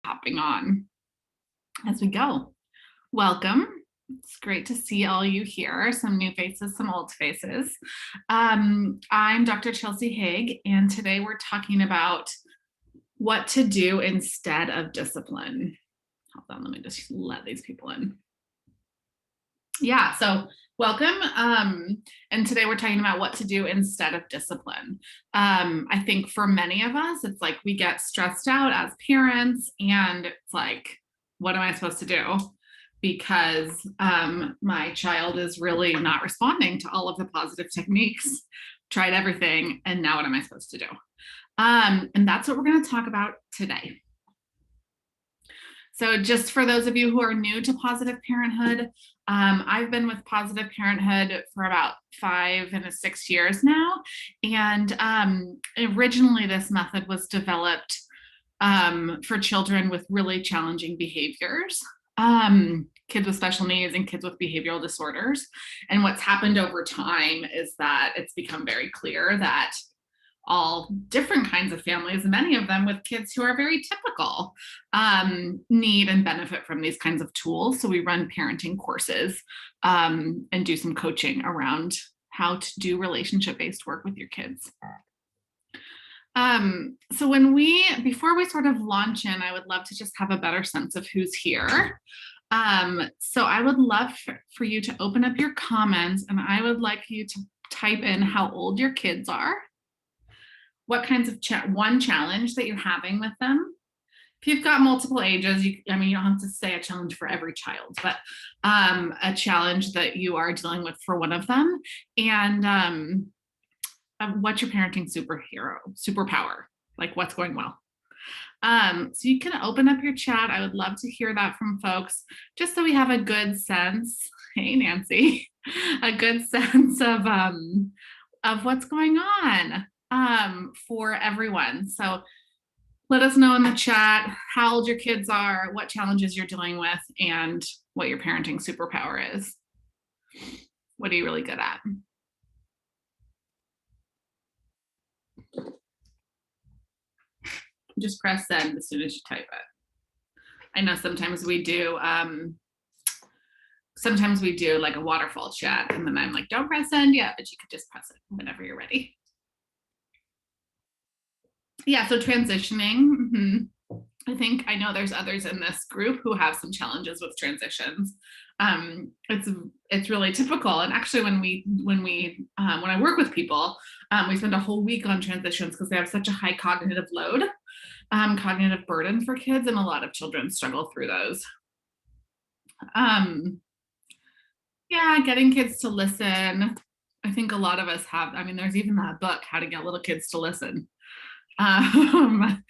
hopping on as we go. Welcome. It's great to see all you here, some new faces, some old faces. I'm Dr. Chelsea Haig, and today we're talking about what to do instead of discipline. Hold on, let me just let these people in. Yeah, so welcome. And today we're talking about what to do instead of discipline. I think for many of us, it's like we get stressed out as parents, and it's like, what am I supposed to do? Because my child is really not responding to all of the positive techniques. Tried everything, and now what am I supposed to do? And that's what we're going to talk about today. So just for those of you who are new to positive parenthood, I've been with positive parenthood for about 5 and 6 years now. And originally this method was developed for children with really challenging behaviors, kids with special needs and kids with behavioral disorders. And what's happened over time is that it's become very clear that all different kinds of families, many of them with kids who are very typical, need and benefit from these kinds of tools. So we run parenting courses and do some coaching around how to do relationship-based work with your kids. So before we sort of launch in, I would love to just have a better sense of who's here. So I would love for you to open up your comments, and I would like you to type in how old your kids are, what kinds of one challenge that you're having with them. If you've got multiple ages, you don't have to say a challenge for every child, but a challenge that you are dealing with for one of them, and what's your parenting superpower, like what's going well. So you can open up your chat. I would love to hear that from folks, just so we have a good sense. Hey, Nancy, a good sense of what's going on for everyone. So let us know in the chat how old your kids are, what challenges you're dealing with, and what your parenting superpower is. What are you really good at? Just press send as soon as you type it. I know sometimes we do like a waterfall chat, and then I'm like, don't press send yet, but you could just press it whenever you're ready. Yeah, so transitioning. I know there's others in this group who have some challenges with transitions. It's really typical. And actually when I work with people, we spend a whole week on transitions because they have such a high cognitive load, cognitive burden for kids, and a lot of children struggle through those. Yeah, getting kids to listen. I think a lot of us have, there's even that book, How to Get Little Kids to Listen. I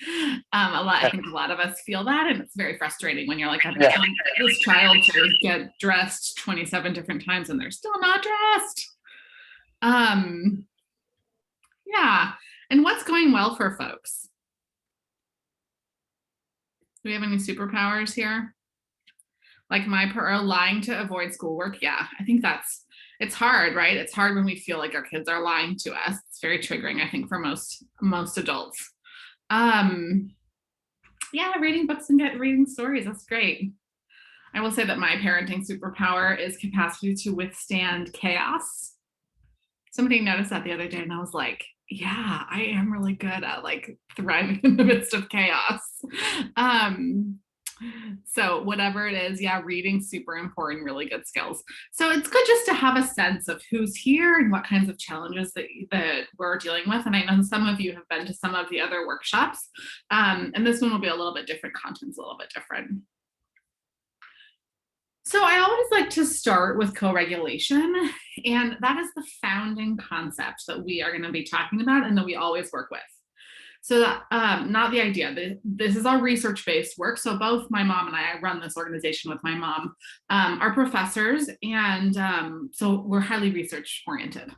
think a lot of us feel that, and it's very frustrating when you're like, I've been telling this child to get dressed 27 different times and they're still not dressed. Yeah, and what's going well for folks? Do we have any superpowers here? Like lying to avoid schoolwork? Yeah, I think it's hard, right? It's hard when we feel like our kids are lying to us. It's very triggering, I think, for most adults. Yeah, reading books and reading stories, that's great. I will say that my parenting superpower is capacity to withstand chaos. Somebody noticed that the other day, and I was like, yeah, I am really good at like thriving in the midst of chaos. So whatever it is, yeah, reading, super important, really good skills. So it's good just to have a sense of who's here and what kinds of challenges that we're dealing with. And I know some of you have been to some of the other workshops, and this one will be a little bit different, content's a little bit different. So I always like to start with co-regulation, and that is the founding concept that we are going to be talking about and that we always work with. So not the idea. This is all research-based work. So both my mom and I run this organization with my mom, are professors, and so we're highly research-oriented.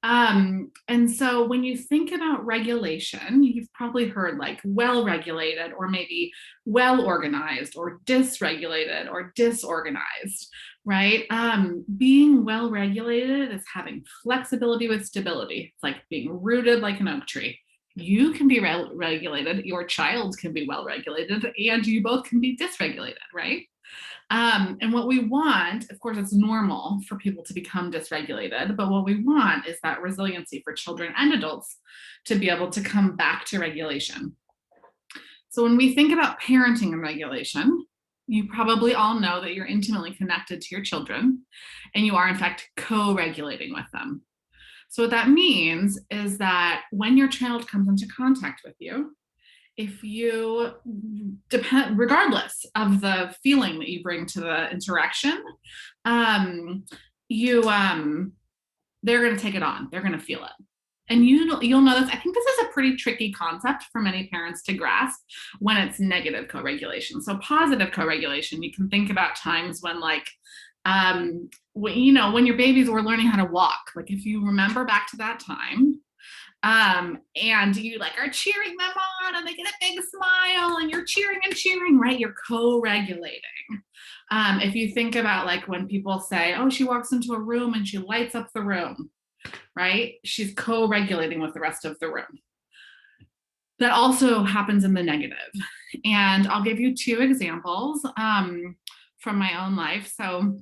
And so when you think about regulation, you've probably heard like well-regulated, or maybe well-organized, or dysregulated, or disorganized, right? Being well-regulated is having flexibility with stability. It's like being rooted like an oak tree. You can be regulated, your child can be well regulated, and you both can be dysregulated, right? And what we want, of course, it's normal for people to become dysregulated, but what we want is that resiliency for children and adults to be able to come back to regulation. So when we think about parenting and regulation, you probably all know that you're intimately connected to your children and you are, in fact, co-regulating with them. So what that means is that when your child comes into contact with you, if you regardless of the feeling that you bring to the interaction, you they're going to take it on. They're going to feel it. And you'll notice, I think this is a pretty tricky concept for many parents to grasp when it's negative co-regulation. So positive co-regulation, you can think about times when when your babies were learning how to walk, like if you remember back to that time, and you are cheering them on and they get a big smile and you're cheering and cheering, right? You're co-regulating. If you think about when people say, oh, she walks into a room and she lights up the room, right? She's co-regulating with the rest of the room. That also happens in the negative. And I'll give you 2 examples from my own life. So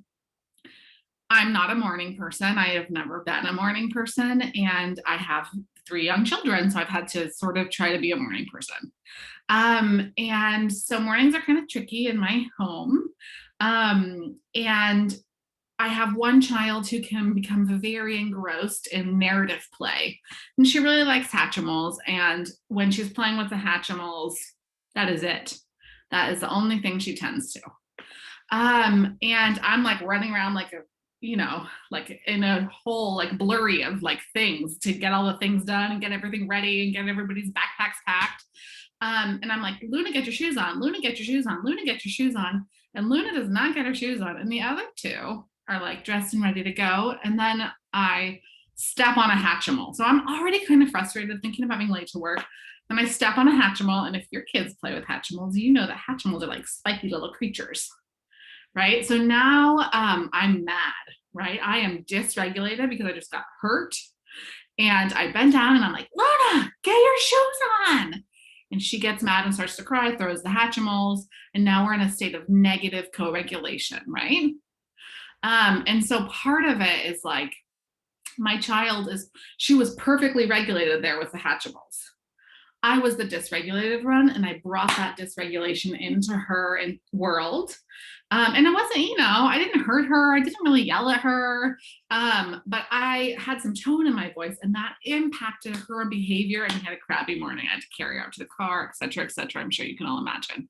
I'm not a morning person. I have never been a morning person, and I have 3 young children, so I've had to sort of try to be a morning person. And so mornings are kind of tricky in my home. And I have one child who can become very engrossed in narrative play, and she really likes Hatchimals. And when she's playing with the Hatchimals, that is it. That is the only thing she tends to. And I'm running around in a whole blurry of blurry things to get all the things done and get everything ready and get everybody's backpacks packed. And I'm like, Luna, get your shoes on. Luna, get your shoes on. Luna, get your shoes on. And Luna does not get her shoes on. And the other 2 are dressed and ready to go. And then I step on a Hatchimal. So I'm already kind of frustrated thinking of having late to work. And I step on a Hatchimal. And if your kids play with Hatchimals, you know that Hatchimals are spiky little creatures. Right? So now I'm mad, right? I am dysregulated because I just got hurt. And I bend down and I'm like, Luna, get your shoes on. And she gets mad and starts to cry, throws the Hatchimals. And now we're in a state of negative co-regulation, right? And so part of it is my child she was perfectly regulated there with the Hatchimals. I was the dysregulated one, and I brought that dysregulation into her world. And it wasn't, I didn't hurt her. I didn't really yell at her. But I had some tone in my voice, and that impacted her behavior. And we had a crappy morning. I had to carry her out to the car, et cetera, et cetera. I'm sure you can all imagine.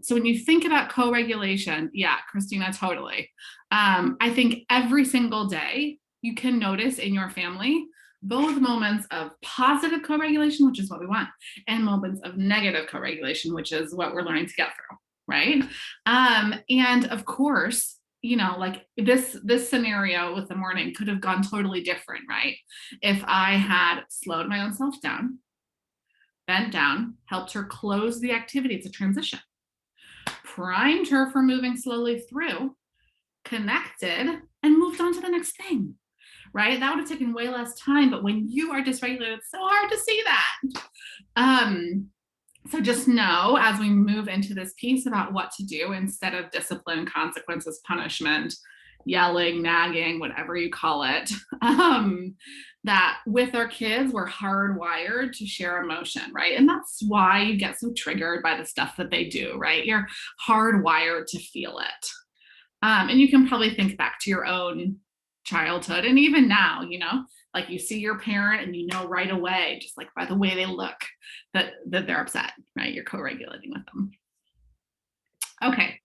So when you think about co-regulation, yeah, Christina, totally. I think every single day you can notice in your family both moments of positive co-regulation, which is what we want, and moments of negative co-regulation, which is what we're learning to get through, right? And of course, this scenario with the morning could have gone totally different, right? If I had slowed my own self down, bent down, helped her close the activity, it's a transition, primed her for moving slowly through, connected, and moved on to the next thing. Right? That would have taken way less time, but when you are dysregulated, it's so hard to see that. So just know, as we move into this piece about what to do instead of discipline, consequences, punishment, yelling, nagging, whatever you call it, that with our kids, we're hardwired to share emotion, right? And that's why you get so triggered by the stuff that they do, right? You're hardwired to feel it. And you can probably think back to your own childhood, and even now, you see your parent and right away, just by the way they look, that they're upset, right? You're co-regulating with them. Okay,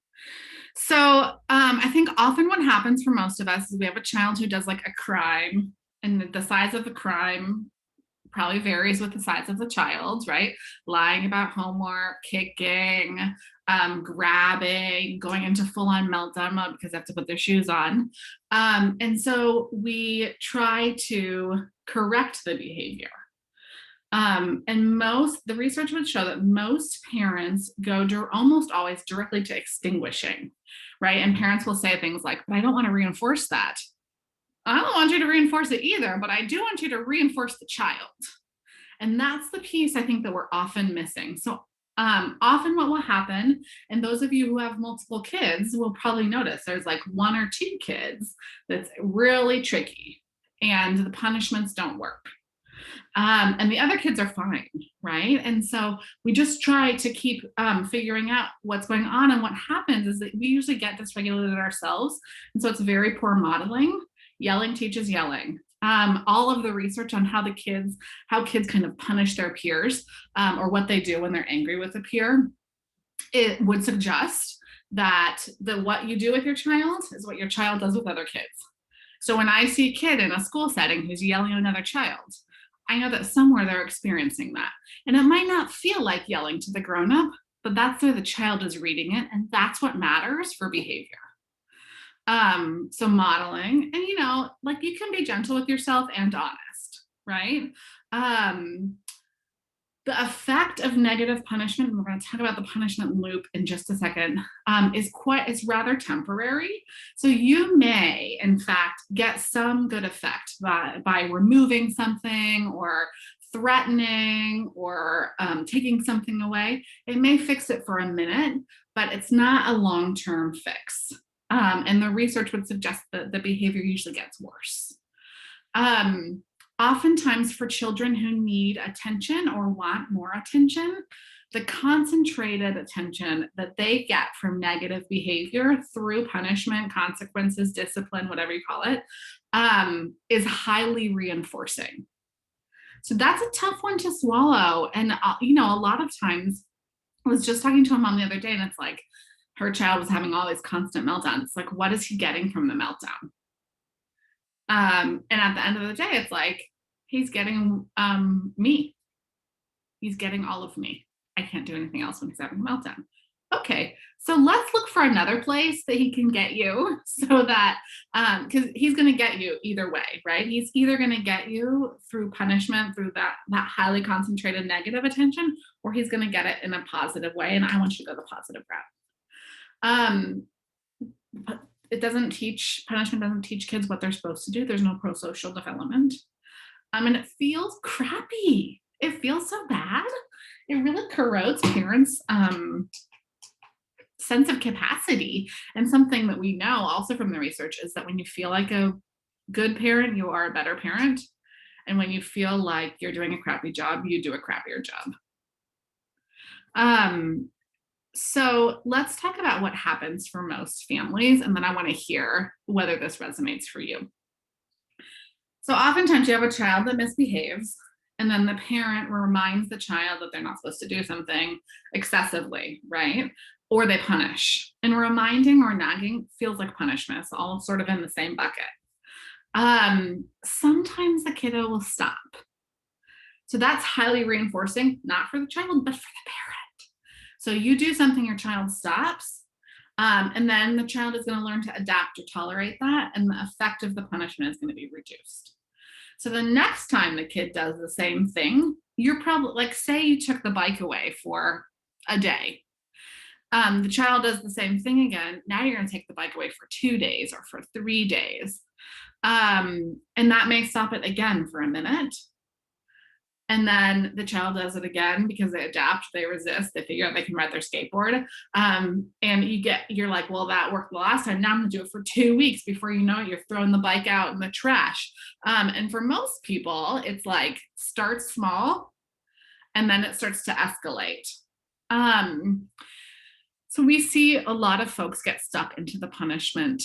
so I think often what happens for most of us is we have a child who does a crime, and the size of the crime probably varies with the size of the child, right? Lying about homework, kicking, grabbing, going into full-on meltdown mode because they have to put their shoes on. And so we try to correct the behavior. And the research would show that most parents go almost always directly to extinguishing, right? And parents will say things like, but I don't want to reinforce that. I don't want you to reinforce it either, but I do want you to reinforce the child. And that's the piece I think that we're often missing. So often what will happen, and those of you who have multiple kids will probably notice there's like one or two kids that's really tricky and the punishments don't work. And the other kids are fine, right? And so we just try to keep figuring out what's going on. And what happens is that we usually get dysregulated ourselves. And so it's very poor modeling. Yelling teaches yelling. All of the research on how kids kind of punish their peers or what they do when they're angry with a peer, it would suggest that what you do with your child is what your child does with other kids. So when I see a kid in a school setting who's yelling at another child, I know that somewhere they're experiencing that. And it might not feel like yelling to the grown-up, but that's where the child is reading it, and that's what matters for behavior. So modeling, and like you can be gentle with yourself and honest, right? The effect of negative punishment, and we're going to talk about the punishment loop in just a second, is rather temporary. So you may, in fact, get some good effect by removing something or threatening or taking something away. It may fix it for a minute, but it's not a long-term fix. And the research would suggest that the behavior usually gets worse. Oftentimes for children who need attention or want more attention, the concentrated attention that they get from negative behavior through punishment, consequences, discipline, whatever you call it, is highly reinforcing. So that's a tough one to swallow. And, a lot of times, I was just talking to a mom the other day, and it's like her child was having all these constant meltdowns. It's like, what is he getting from the meltdown? And at the end of the day, it's like, he's getting me. He's getting all of me. I can't do anything else when he's having a meltdown. Okay, so let's look for another place that he can get you, so that, because he's going to get you either way, right? He's either going to get you through punishment, through that highly concentrated negative attention, or he's going to get it in a positive way. And I want you to go the positive route. But punishment doesn't teach kids what they're supposed to do. There's no pro-social development. And it feels crappy. It feels so bad. It really corrodes parents' sense of capacity. And something that we know also from the research is that when you feel like a good parent, you are a better parent. And when you feel like you're doing a crappy job, you do a crappier job. So let's talk about what happens for most families, and then I want to hear whether this resonates for you. So oftentimes you have a child that misbehaves, and then the parent reminds the child that they're not supposed to do something excessively, right? Or they punish. And reminding or nagging feels like punishment. It's all sort of in the same bucket. Sometimes the kiddo will stop. So that's highly reinforcing, not for the child, but for the parent. So you do something, your child stops, and then the child is going to learn to adapt or tolerate that, and the effect of the punishment is going to be reduced. So the next time the kid does the same thing, you're probably, like, say you took the bike away for a day. The child does the same thing again. Now you're going to take the bike away for 2 days or for 3 days. And that may stop it again for a minute. And then the child does it again because they adapt, they resist, they figure out they can ride their skateboard. And you're like, well, that worked the last time. Now I'm gonna do it for 2 weeks. Before you know it, you're throwing the bike out in the trash. And for most people, it's like start small and then it starts to escalate. So we see a lot of folks get stuck into the punishment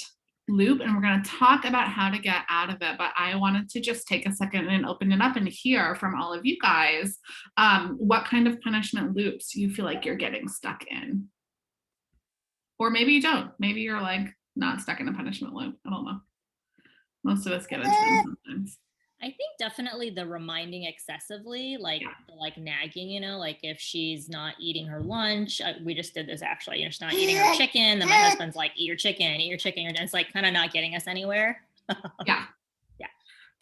loop, and we're going to talk about how to get out of it. But I wanted to just take a second and open it up and hear from all of you guys what kind of punishment loops you feel like you're getting stuck in. Or maybe you don't. Maybe you're like not stuck in a punishment loop. I don't know. Most of us get into them sometimes. I think definitely the reminding excessively, like nagging, like if she's not eating her lunch, we just did this actually, she's not eating her chicken, then my husband's like, eat your chicken, and it's like kind of not getting us anywhere. Yeah.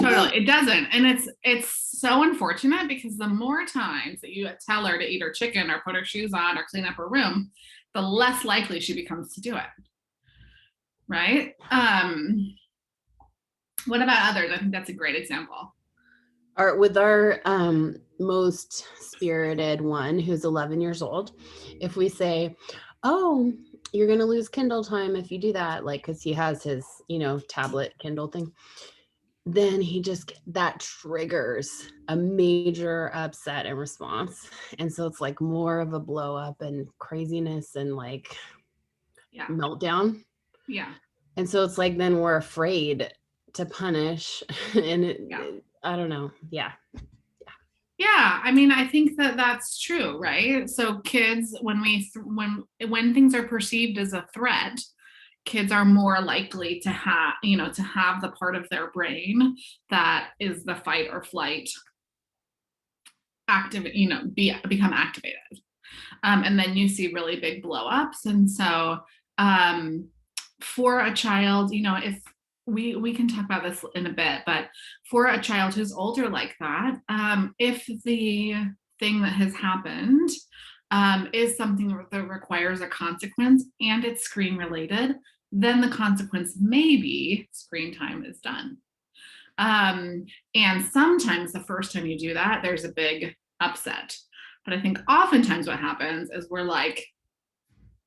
Totally. It doesn't. And it's so unfortunate, because the more times that you tell her to eat her chicken or put her shoes on or clean up her room, the less likely she becomes to do it. Right? What about others? I think that's a great example. With our most spirited one who's 11 years old, if we say, oh, you're going to lose Kindle time if you do that, like, because he has his, tablet Kindle thing, then that triggers a major upset and response. And so it's like more of a blow up and craziness and like meltdown. Yeah. And so it's like, then we're afraid to punish. And I don't know. Yeah. Yeah, I mean, I think that that's true, right? So kids, when things are perceived as a threat, kids are more likely to have, to have the part of their brain that is the fight or flight active, become activated. And then you see really big blow-ups. And so for a child, if we can talk about this in a bit, but for a child who's older like that, if the thing that has happened is something that requires a consequence and it's screen related, then the consequence may be screen time is done. And sometimes the first time you do that, there's a big upset. But I think oftentimes what happens is we're like,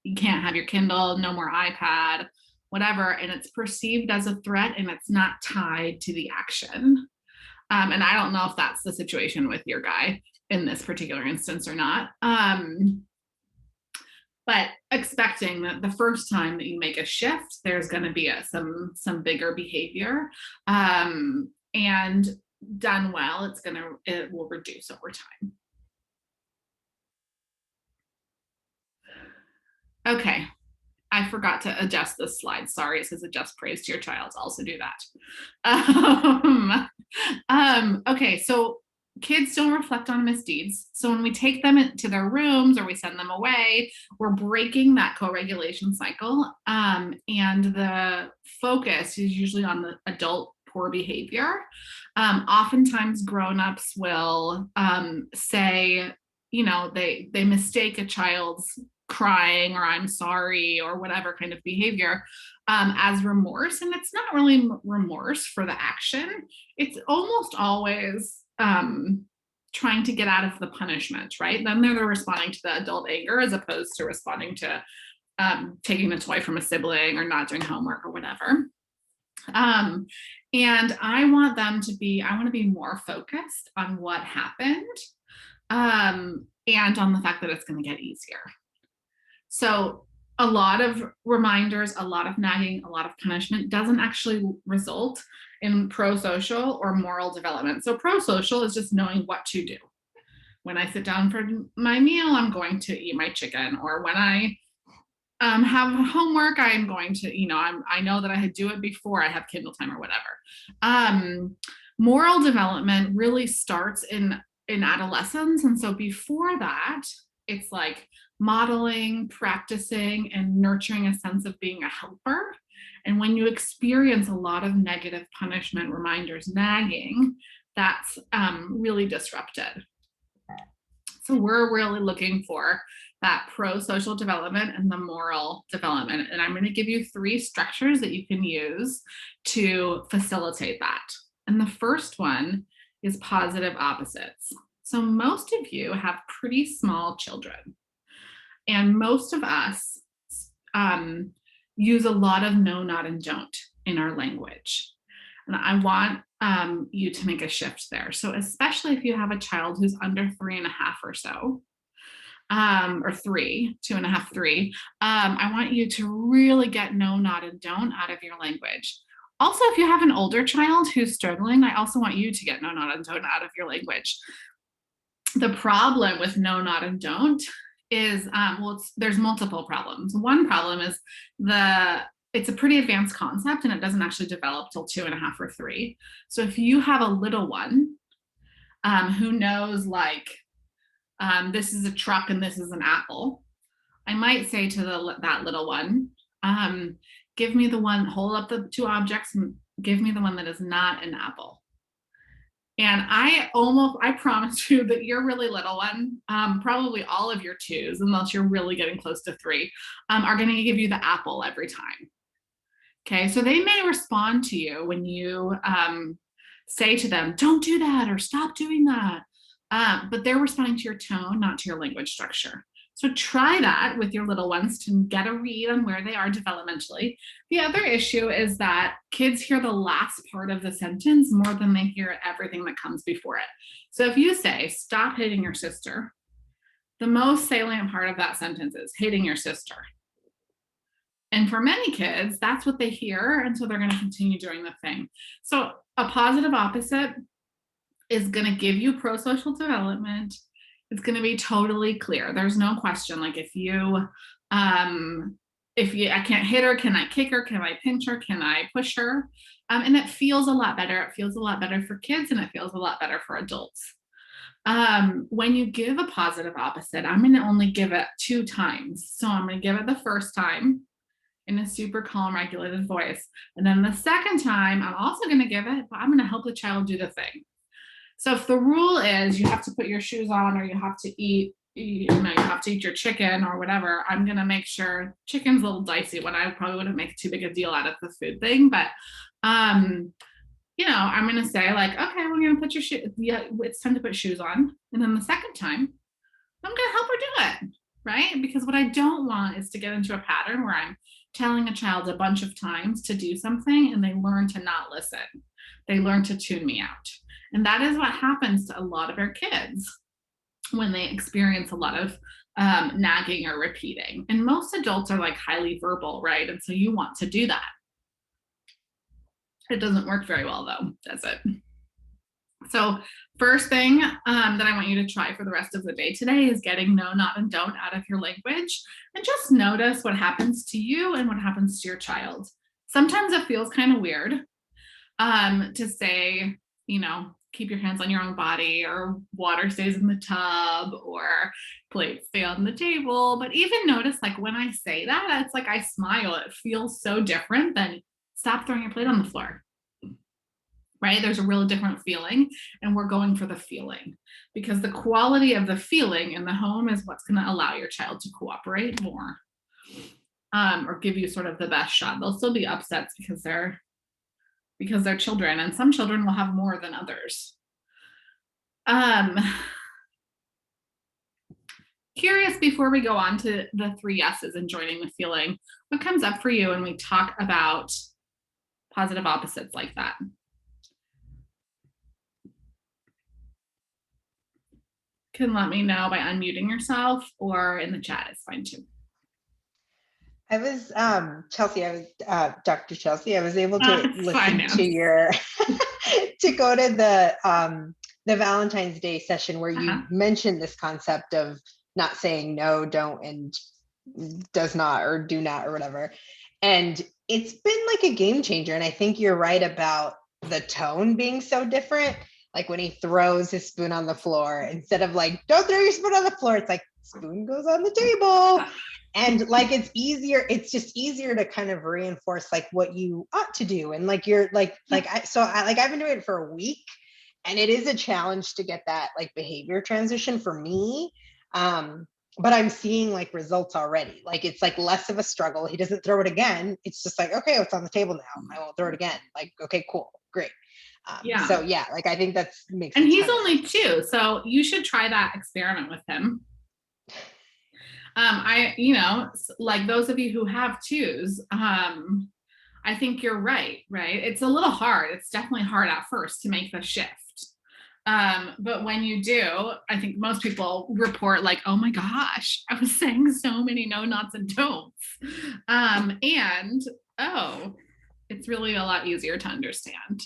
you can't have your Kindle, no more iPad, whatever, and it's perceived as a threat and it's not tied to the action. And I don't know if that's the situation with your guy in this particular instance or not. But expecting that the first time that you make a shift, there's going to be some bigger behavior, and done well, it will reduce over time. Okay, I forgot to adjust this slide. Sorry, it says adjust praise to your child. Also do that. Okay, so kids don't reflect on misdeeds. So when we take them into their rooms or we send them away, we're breaking that co-regulation cycle. And the focus is usually on the adult poor behavior. Oftentimes grown-ups will say, they mistake a child's crying or I'm sorry or whatever kind of behavior as remorse. And it's not really remorse for the action. It's almost always trying to get out of the punishment, right? Then they're responding to the adult anger as opposed to responding to taking a toy from a sibling or not doing homework or whatever. And I want to be more focused on what happened and on the fact that it's going to get easier. So a lot of reminders, a lot of nagging, a lot of punishment doesn't actually result in pro-social or moral development. So pro-social is just knowing what to do. When I sit down for my meal, I'm going to eat my chicken. Or when I have homework, I'm going to, I know that I do it before I have Kindle time or whatever. Moral development really starts in adolescence. And so before that, it's like modeling, practicing, and nurturing a sense of being a helper. And when you experience a lot of negative punishment, reminders, nagging, that's really disrupted. So we're really looking for that pro-social development and the moral development. And I'm going to give you 3 structures that you can use to facilitate that. And the first one is positive opposites. So most of you have pretty small children. And most of us use a lot of no, not, and don't in our language. And I want you to make a shift there. So especially if you have a child who's under 3.5 or so, or 3, 2.5, 3, I want you to really get no, not, and don't out of your language. Also, if you have an older child who's struggling, I also want you to get no, not, and don't out of your language. The problem with no, not, and don't is, there's multiple problems. One problem is it's a pretty advanced concept and it doesn't actually develop till 2.5 or 3. So if you have a little one who knows this is a truck and this is an apple, I might say to that little one, give me the one, hold up the 2 objects and give me the one that is not an apple. And I promise you that your really little one, probably all of your 2s, unless you're really getting close to 3, are going to give you the apple every time. Okay, so they may respond to you when you say to them, don't do that or stop doing that. but they're responding to your tone, not to your language structure. So try that with your little ones to get a read on where they are developmentally. The other issue is that kids hear the last part of the sentence more than they hear everything that comes before it. So if you say, stop hitting your sister, the most salient part of that sentence is hitting your sister. And for many kids, that's what they hear. And so they're going to continue doing the thing. So a positive opposite is going to give you pro-social development. It's going to be totally clear. There's no question. Like if I can't hit her, can I kick her? Can I pinch her? Can I push her? And it feels a lot better. It feels a lot better for kids and it feels a lot better for adults. When you give a positive opposite, I'm going to only give it 2 times. So I'm going to give it the first time in a super calm, regulated voice. And then the second time, I'm also going to give it, but I'm going to help the child do the thing. So if the rule is you have to put your shoes on or you have to eat, you have to eat your chicken or whatever, I'm going to make sure chicken's a little dicey when I probably wouldn't make too big a deal out of the food thing. But, I'm going to say like, okay, we're going to put your shoes. Yeah, it's time to put shoes on. And then the second time, I'm going to help her do it. Right. Because what I don't want is to get into a pattern where I'm telling a child a bunch of times to do something and they learn to not listen. They learn to tune me out. And that is what happens to a lot of our kids when they experience a lot of nagging or repeating. And most adults are like highly verbal, right? And so you want to do that. It doesn't work very well though, does it? So first thing that I want you to try for the rest of the day today is getting no, not, and don't out of your language, and just notice what happens to you and what happens to your child. Sometimes it feels kind of weird to say, keep your hands on your own body, or water stays in the tub, or plates stay on the table. But even notice, like when I say that, it's like I smile. It feels so different than stop throwing your plate on the floor. Right? There's a real different feeling, and we're going for the feeling because the quality of the feeling in the home is what's going to allow your child to cooperate more or give you sort of the best shot. They'll still be upsets because they're children, and some children will have more than others. Curious before we go on to the 3 yeses and joining the feeling, what comes up for you when we talk about positive opposites like that? Can let me know by unmuting yourself or in the chat. It's fine too. I was Chelsea. I was Dr. Chelsea. I was able to listen to your to go to the Valentine's Day session where you mentioned this concept of not saying no, don't, and does not, or do not, or whatever. And it's been like a game changer. And I think you're right about the tone being so different. Like when he throws his spoon on the floor, instead of like, don't throw your spoon on the floor, it's like spoon goes on the table. And like, it's just easier to kind of reinforce like what you ought to do. And like, you're like, I've been doing it for a week, and it is a challenge to get that like behavior transition for me. But I'm seeing like results already. Like, it's like less of a struggle. He doesn't throw it again. It's just like, okay, it's on the table now. I won't throw it again. Like, okay, cool, great. So yeah, like I think that's makes sense. And he's only 2, so you should try that experiment with him. Like those of you who have 2s, I think you're right? It's a little hard. It's definitely hard at first to make the shift. But when you do, I think most people report like, oh my gosh, I was saying so many no, nots, and don'ts. It's really a lot easier to understand.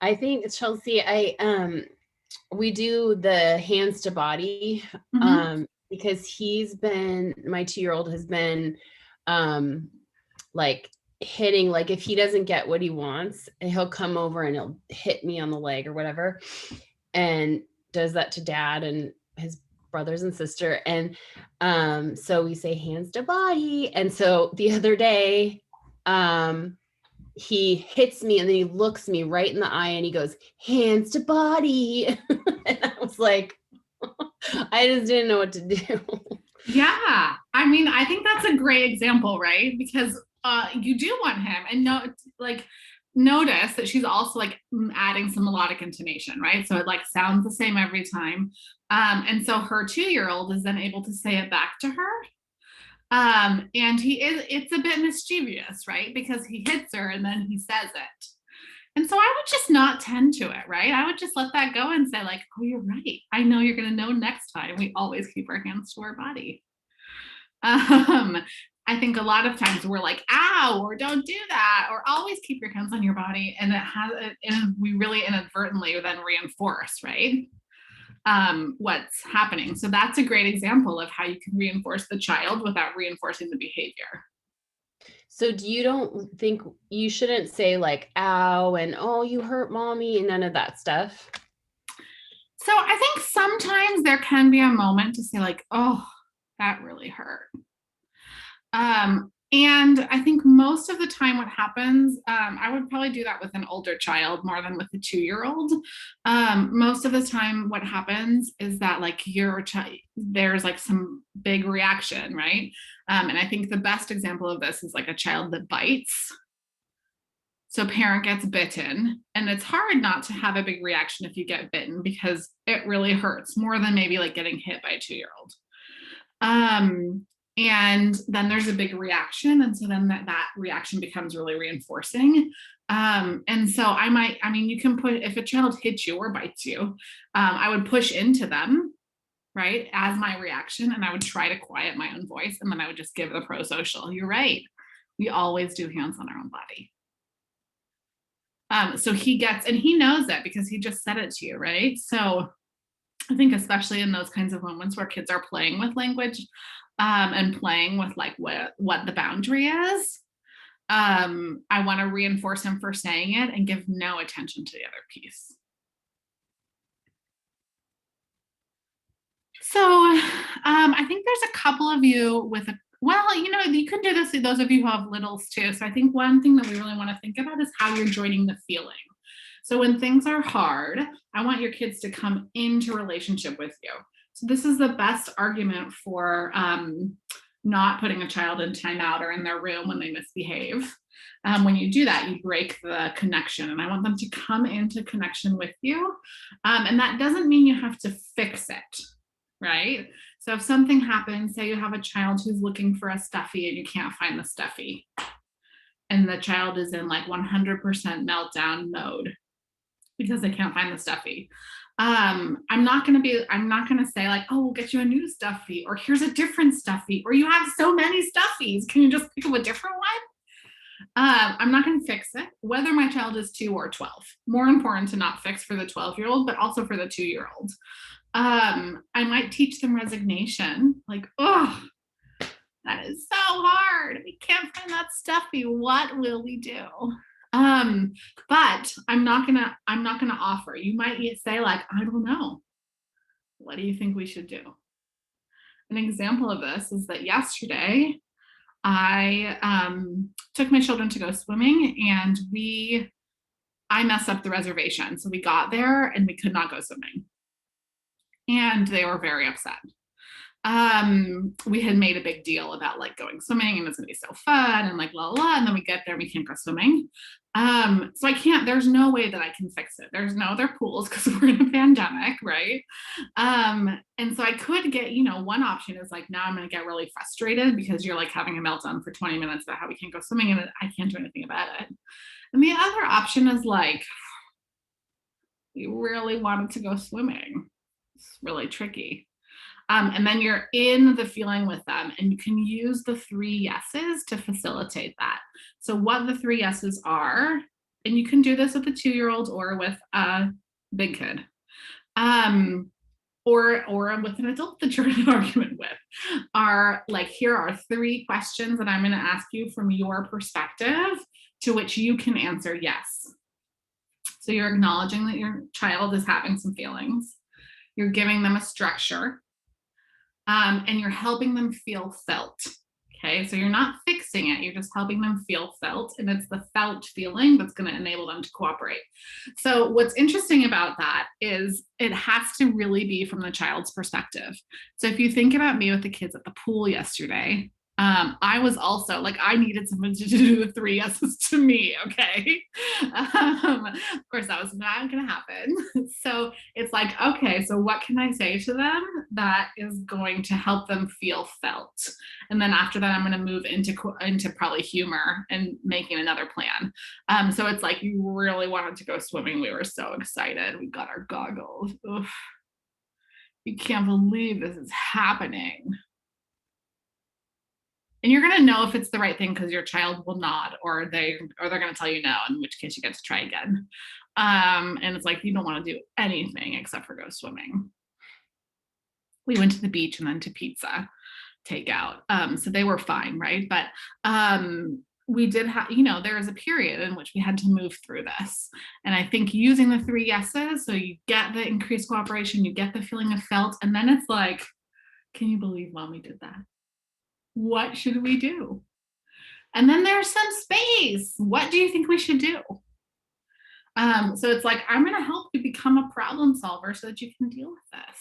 I think, Chelsea, we do the hands to body because my 2-year-old has been like hitting, like if he doesn't get what he wants, he'll come over and he'll hit me on the leg or whatever, and does that to dad and his brothers and sister. And so we say hands to body. And so the other day, he hits me and then he looks me right in the eye and he goes, hands to body. And I was like, I just didn't know what to do. Yeah. I mean, I think that's a great example, right? Because you do want him, and no, like notice that she's also like adding some melodic intonation, right? So it like sounds the same every time. And so her 2-year-old is then able to say it back to her. And it's a bit mischievous, right? Because he hits her and then he says it. And so I would just not tend to it, right? I would just let that go and say like, oh, you're right. I know you're going to know next time. We always keep our hands to our body. I think a lot of times we're like, ow, or don't do that, or always keep your hands on your body. And we really inadvertently then reinforce, right? What's happening. So that's a great example of how you can reinforce the child without reinforcing the behavior. So you don't think you shouldn't say like, ow, and oh, you hurt mommy, and none of that stuff? So I think sometimes there can be a moment to say like, oh, that really hurt. And I think most of the time what happens, I would probably do that with an older child more than with a 2-year-old. Most of the time what happens is that like there's like some big reaction, right? And I think the best example of this is like a child that bites. So parent gets bitten, and it's hard not to have a big reaction if you get bitten because it really hurts more than maybe like getting hit by a 2-year-old. And then there's a big reaction. And so then that reaction becomes really reinforcing. And so you can if a child hits you or bites you, I would push into them, right, as my reaction. And I would try to quiet my own voice. And then I would just give the pro-social. You're right. We always do hands on our own body. So he knows it because he just said it to you, right? So I think especially in those kinds of moments where kids are playing with language, and playing with like what the boundary is, I want to reinforce him for saying it and give no attention to the other piece. So I think there's a couple of you you can do this, those of you who have littles too. So I think one thing that we really want to think about is how you're joining the feeling. So when things are hard, I want your kids to come into relationship with you. So this is the best argument for not putting a child in timeout or in their room when they misbehave. When you do that, you break the connection, and I want them to come into connection with you. And that doesn't mean you have to fix it, right? So if something happens, say you have a child who's looking for a stuffy and you can't find the stuffy, and the child is in like 100% meltdown mode because they can't find the stuffy. I'm not going to say like, oh, we'll get you a new stuffy, or here's a different stuffy, or you have so many stuffies, can you just pick up a different one? I'm not going to fix it, whether my child is 2 or 12. More important to not fix for the 12-year-old, but also for the 2-year-old. I might teach them resignation, like, oh, that is so hard. We can't find that stuffy. What will we do? But I'm not gonna offer. You might say like, I don't know. What do you think we should do? An example of this is that yesterday I took my children to go swimming, and I messed up the reservation. So we got there and we could not go swimming. And they were very upset. We had made a big deal about like going swimming and it's gonna be so fun and like la, and then we get there and we can't go swimming. So there's no way that I can fix it. There's no other pools because we're in a pandemic, right? And so I could get, one option is like, now I'm gonna get really frustrated because you're like having a meltdown for 20 minutes about how we can't go swimming and I can't do anything about it. And the other option is like, you really wanted to go swimming. It's really tricky. And then you're in the feeling with them, and you can use the 3 yeses to facilitate that. So what the 3 yeses are, and you can do this with a 2-year-old or with a big kid, or with an adult that you're in an argument with, are like, here are 3 questions that I'm going to ask you from your perspective, to which you can answer yes. So you're acknowledging that your child is having some feelings. You're giving them a structure. And you're helping them feel felt. Okay, so you're not fixing it, you're just helping them feel felt, and it's the felt feeling that's going to enable them to cooperate. So what's interesting about that is it has to really be from the child's perspective. So if you think about me with the kids at the pool yesterday, I was also like, I needed someone to do the 3 yeses to me. Okay. Of course, that was not going to happen. So it's like, okay, so what can I say to them that is going to help them feel felt? And then after that, I'm going to move into probably humor and making another plan. So it's like, you really wanted to go swimming. We were so excited. We got our goggles. Oof. You can't believe this is happening. And you're going to know if it's the right thing because your child will nod, or they're going to tell you no, in which case you get to try again. And it's like, you don't want to do anything except for go swimming. We went to the beach and then to pizza takeout. So they were fine, right? But we did have, there was a period in which we had to move through this. And I think using the 3 yeses, so you get the increased cooperation, you get the feeling of felt, and then it's like, can you believe mommy did that? What should we do? And then there's some space. What do you think we should do? So it's like, I'm going to help you become a problem solver so that you can deal with this.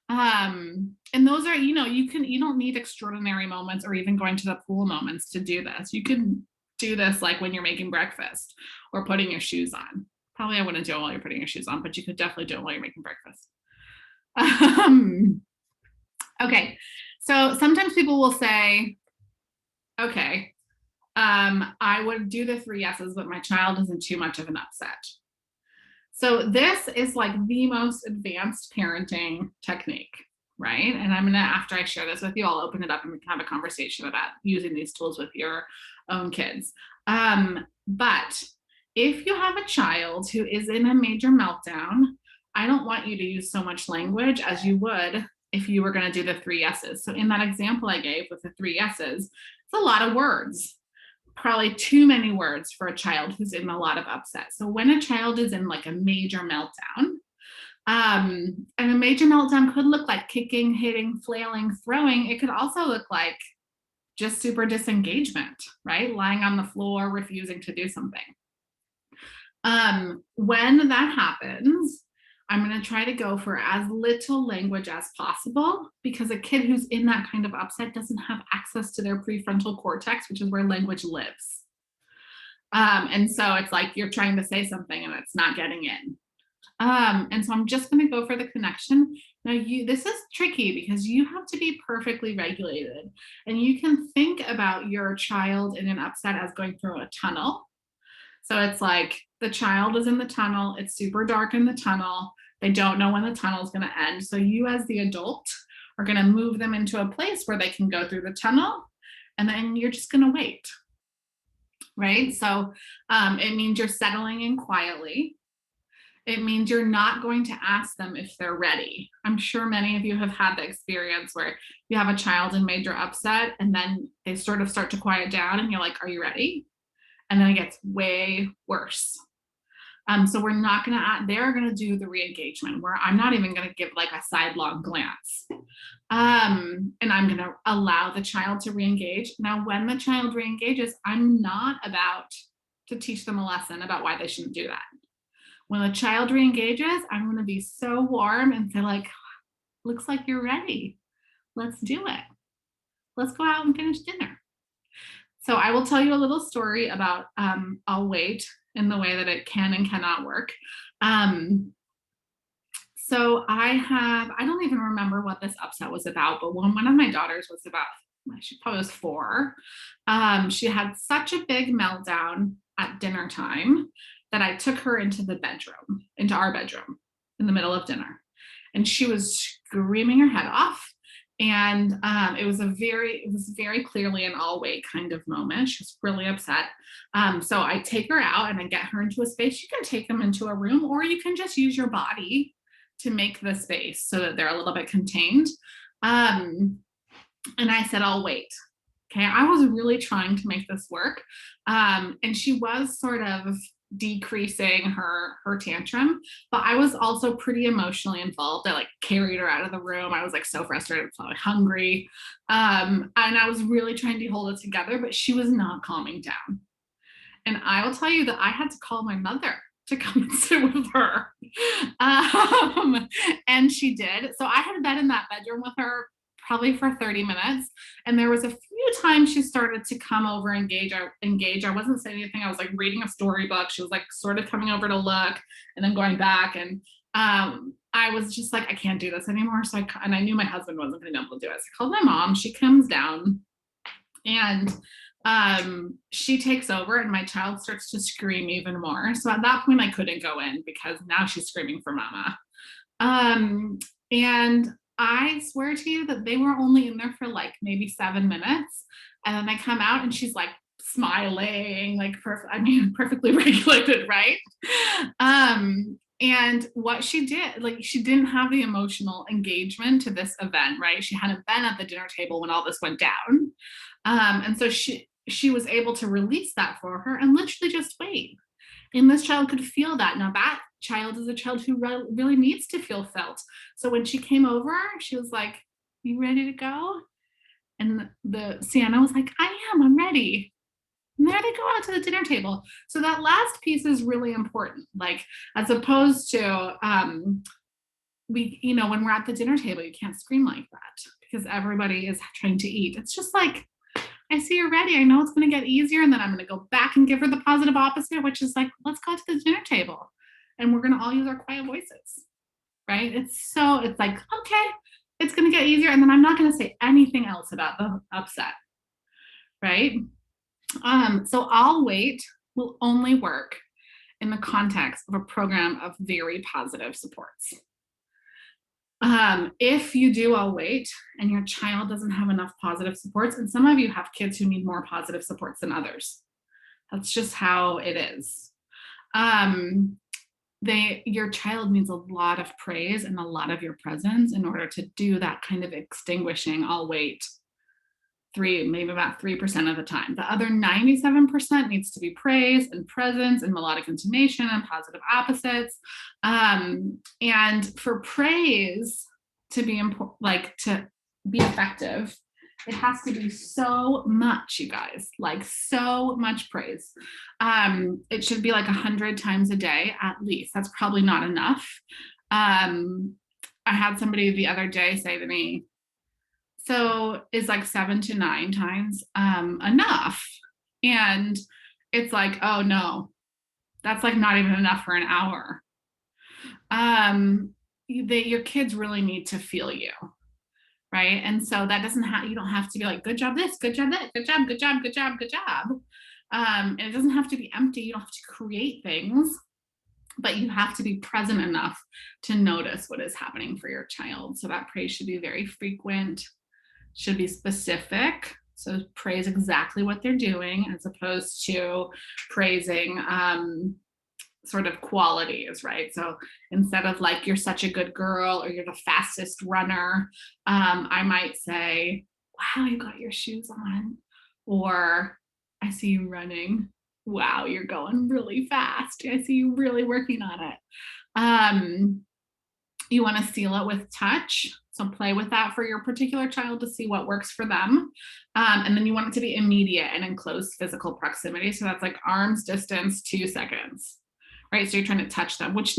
And those are, you don't need extraordinary moments or even going to the pool moments to do this. You can do this like when you're making breakfast or putting your shoes on. Probably I wouldn't do it while you're putting your shoes on, but you could definitely do it while you're making breakfast. Okay. So sometimes people will say, okay, I would do the 3 yeses, but my child isn't too much of an upset. So this is like the most advanced parenting technique, right? And I'm gonna, after I share this with you, I'll open it up and we can have a conversation about using these tools with your own kids. But if you have a child who is in a major meltdown, I don't want you to use so much language as you would if you were going to do the 3 yeses. So in that example I gave with the 3 yeses, it's a lot of words, probably too many words for a child who's in a lot of upset. So when a child is in like a major meltdown, and a major meltdown could look like kicking, hitting, flailing, throwing. It could also look like just super disengagement, right? Lying on the floor, refusing to do something. When that happens, I'm going to try to go for as little language as possible, because a kid who's in that kind of upset doesn't have access to their prefrontal cortex, which is where language lives. And so it's like you're trying to say something and it's not getting in. And so I'm just going to go for the connection. Now this is tricky because you have to be perfectly regulated, and you can think about your child in an upset as going through a tunnel. So it's like the child is in the tunnel. It's super dark in the tunnel. They don't know when the tunnel is going to end. So you as the adult are going to move them into a place where they can go through the tunnel, and then you're just going to wait, right? So it means you're settling in quietly. It means you're not going to ask them if they're ready. I'm sure many of you have had the experience where you have a child in major upset and then they sort of start to quiet down and you're like, are you ready? And then it gets way worse. So we're not going to, they're going to do the re-engagement where I'm not even going to give like a sidelong glance. And I'm going to allow the child to re-engage. Now, when the child re-engages, I'm not about to teach them a lesson about why they shouldn't do that. When the child re-engages, I'm going to be so warm and say like, looks like you're ready. Let's do it. Let's go out and finish dinner. So I will tell you a little story about I'll wait in the way that it can and cannot work. So I don't even remember what this upset was about, but when one of my daughters was about, she probably was 4, she had such a big meltdown at dinner time that I took her into the bedroom, into our bedroom in the middle of dinner. And she was screaming her head off. And it was very clearly an all wait kind of moment. She was really upset. So I take her out and I get her into a space. You can take them into a room, or you can just use your body to make the space so that they're a little bit contained. And I said, I'll wait. Okay. I was really trying to make this work. And she was sort of decreasing her tantrum, but I was also pretty emotionally involved. I like carried her out of the room. I was like so frustrated, probably hungry. And I was really trying to hold it together, but she was not calming down. And I will tell you that I had to call my mother to come and sit with her. And she did. So I had been in that bedroom with her probably for 30 minutes. And there was a few the time she started to come over, engage, I wasn't saying anything. I was like reading a storybook. She was like sort of coming over to look and then going back. And I was just like, I can't do this anymore. So I knew my husband wasn't going to be able to do it. So I called my mom. She comes down and she takes over, and my child starts to scream even more. So at that point I couldn't go in because now she's screaming for mama. And I swear to you that they were only in there for like maybe 7 minutes. And then they come out and she's like smiling, like perfectly regulated, right? And what she did, like, she didn't have the emotional engagement to this event, right? She hadn't been at the dinner table when all this went down. And so she was able to release that for her and literally just wait. And this child could feel that. Now that child is a child who really needs to feel felt. So when she came over, she was like, you ready to go? And the Sienna was like, I'm ready. And there they go out to the dinner table. So that last piece is really important. Like, as opposed to, when we're at the dinner table, you can't scream like that because everybody is trying to eat. It's just like, I see you're ready. I know it's going to get easier. And then I'm going to go back and give her the positive opposite, which is like, let's go to the dinner table and we're going to all use our quiet voices, right? It's like, okay, it's going to get easier. And then I'm not going to say anything else about the upset, right? So I'll wait will only work in the context of a program of very positive supports. If you do I'll wait and your child doesn't have enough positive supports, and some of you have kids who need more positive supports than others. That's just how it is. Your child needs a lot of praise and a lot of your presence in order to do that kind of extinguishing, I'll wait, maybe about 3% of the time. The other 97% needs to be praise and presence and melodic intonation and positive opposites. And for praise to be to be effective, it has to be so much, you guys, like so much praise. It should be like 100 times a day at least. That's probably not enough. I had somebody the other day say to me, so is like 7 to 9 times enough? And it's like, oh no, that's like not even enough for an hour. Your kids really need to feel you, right? And so that you don't have to be like, good job this, good job that, good job, good job, good job, good job. And it doesn't have to be empty. You don't have to create things, but you have to be present enough to notice what is happening for your child. So that praise should be very frequent, should be specific. So praise exactly what they're doing as opposed to praising sort of qualities, right? So instead of like, you're such a good girl or you're the fastest runner, I might say, wow, you got your shoes on. Or I see you running. Wow, you're going really fast. I see you really working on it. You want to seal it with touch. So play with that for your particular child to see what works for them. And then you want it to be immediate and in close physical proximity. So that's like arm's distance, 2 seconds, right? So you're trying to touch them, which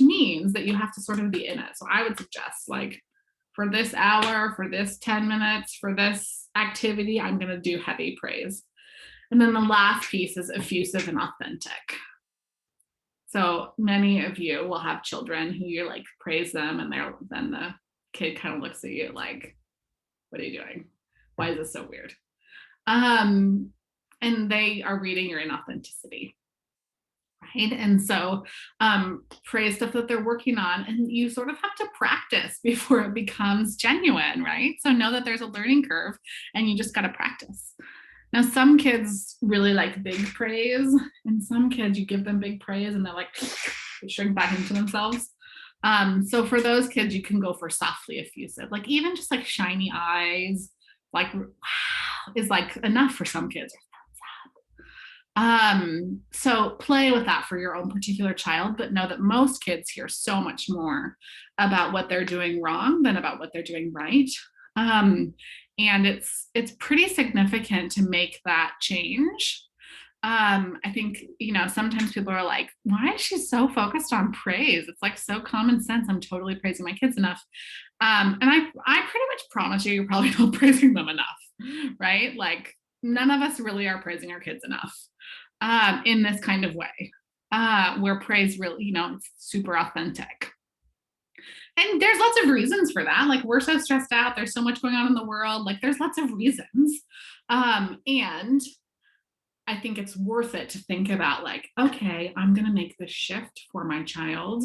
means that you have to sort of be in it. So I would suggest, like, for this hour, for this 10 minutes, for this activity, I'm going to do heavy praise. And then the last piece is effusive and authentic. So many of you will have children who you like praise them, and then the kid kind of looks at you like, what are you doing? Why is this so weird? And they are reading your inauthenticity, right? And so praise stuff that they're working on, and you sort of have to practice before it becomes genuine, right? So know that there's a learning curve and you just got to practice. Now, some kids really like big praise, and some kids, you give them big praise and they're like, they shrink back into themselves. So for those kids, you can go for softly effusive, like even just like shiny eyes, like wow, is like enough for some kids. So play with that for your own particular child, but know that most kids hear so much more about what they're doing wrong than about what they're doing right. And it's pretty significant to make that change. I think, sometimes people are like, why is she so focused on praise? It's like so common sense. I'm totally praising my kids enough. And I pretty much promise you're probably not praising them enough, right? Like none of us really are praising our kids enough in this kind of way, where praise really, it's super authentic. And there's lots of reasons for that. Like we're so stressed out. There's so much going on in the world. Like there's lots of reasons. And I think it's worth it to think about like, okay, I'm going to make this shift for my child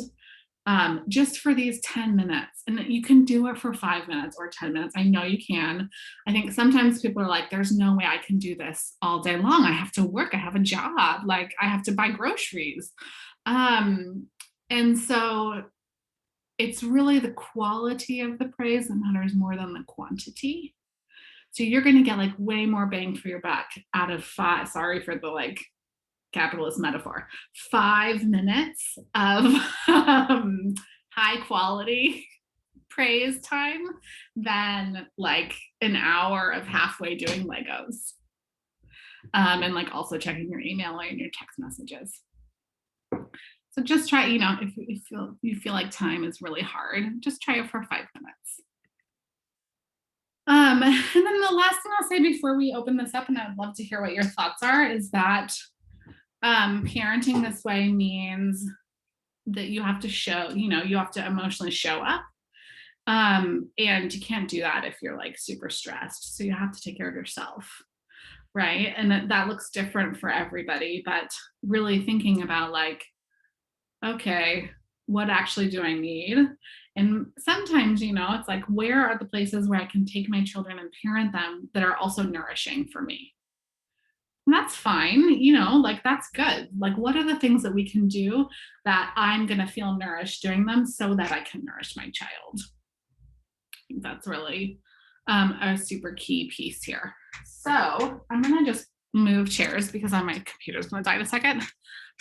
just for these 10 minutes. And you can do it for 5 minutes or 10 minutes. I know you can. I think sometimes people are like, there's no way I can do this all day long. I have to work. I have a job. Like I have to buy groceries. And so it's really the quality of the praise that matters more than the quantity. So you're going to get like way more bang for your buck out of 5. Sorry for the like capitalist metaphor. 5 minutes of high quality praise time than like an hour of halfway doing Legos. And like also checking your email and your text messages. So just try, if you feel like time is really hard, just try it for 5 minutes. And then the last thing I'll say before we open this up, and I'd love to hear what your thoughts are, is that parenting this way means that you have to show, you have to emotionally show up. And you can't do that if you're like super stressed. So you have to take care of yourself. Right. And that looks different for everybody, but really thinking about like, okay, what actually do I need? And sometimes, it's like, where are the places where I can take my children and parent them that are also nourishing for me? And that's fine, like that's good. Like, what are the things that we can do that I'm going to feel nourished doing them so that I can nourish my child? I think that's really a super key piece here. So I'm going to just move chairs because my computer's going to die in a second.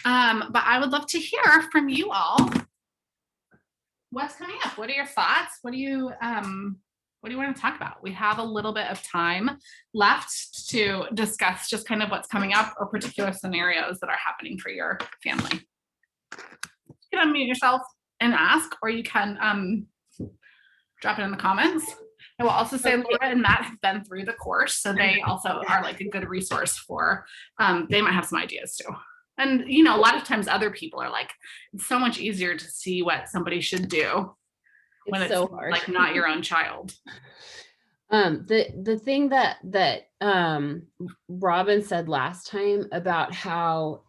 But I would love to hear from you all. What's coming up? What are your thoughts? What do you want to talk about? We have a little bit of time left to discuss just kind of what's coming up or particular scenarios that are happening for your family. You can unmute yourself and ask, or you can drop it in the comments. I will also say Laura and Matt have been through the course, so they also are like a good resource for, they might have some ideas too. And, a lot of times other people are like, it's so much easier to see what somebody should do when it's so hard. Like not your own child. The thing that Robin said last time about how